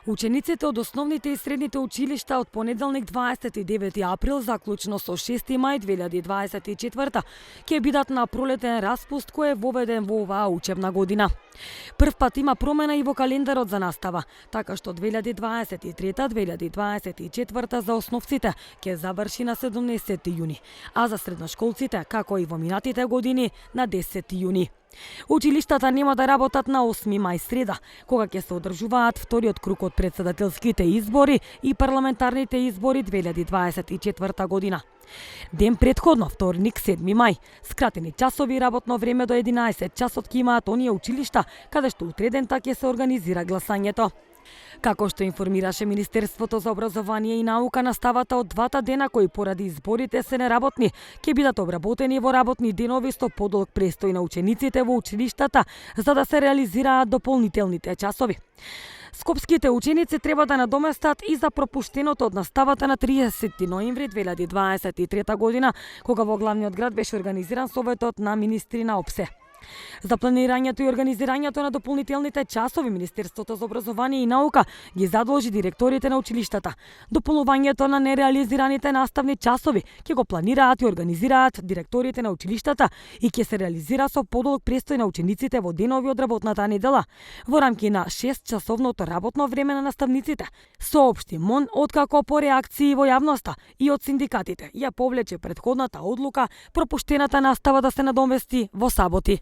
Учениците од основните и средните училишта од понеделник 29 април заклучно со 6 мај 2024 ќе бидат на пролетен распуст кој е воведен во оваа учебна година. Прв пат има промена и во календарот за настава, така што 2023-2024 за основците ќе заврши на 17 јуни, а за средношколците, како и во минатите години, на 10 јуни. Училиштата нема да работат на 8 мај среда, кога ќе се одржуваат вториот круг од претседателските избори и парламентарните избори 2024 година. Ден претходно, вторник 7 мај, скратени часови работно време до 11 часот ќе имаат оние училишта каде што утредента ќе се организира гласањето. Како што информираше Министерството за образование и наука, наставата од двата дена кои поради изборите се неработни, ќе бидат обработени во работни денови со подолг престој на учениците во училиштата за да се реализираат дополнителните часови. Скопските ученици треба да надоместат и за пропуштеното од наставата на 30 ноември 2023 година, кога во главниот град беше организиран советот на министри на ОПСЕ. За планирањето и организирањето на дополнителните часови Министерството за образование и наука ги задолжи директорите на училиштата. Дополнувањето на нереализираните наставни часови ќе го планираат и организираат директорите на училиштата и ќе се реализира со подолг престој на учениците во денови од работната недела, во рамки на 6-часовното работно време на наставниците, соопшти МОН, откако по реакции во јавноста и од синдикатите ја повлече претходната одлука пропуштената настава да се надомести во саботи.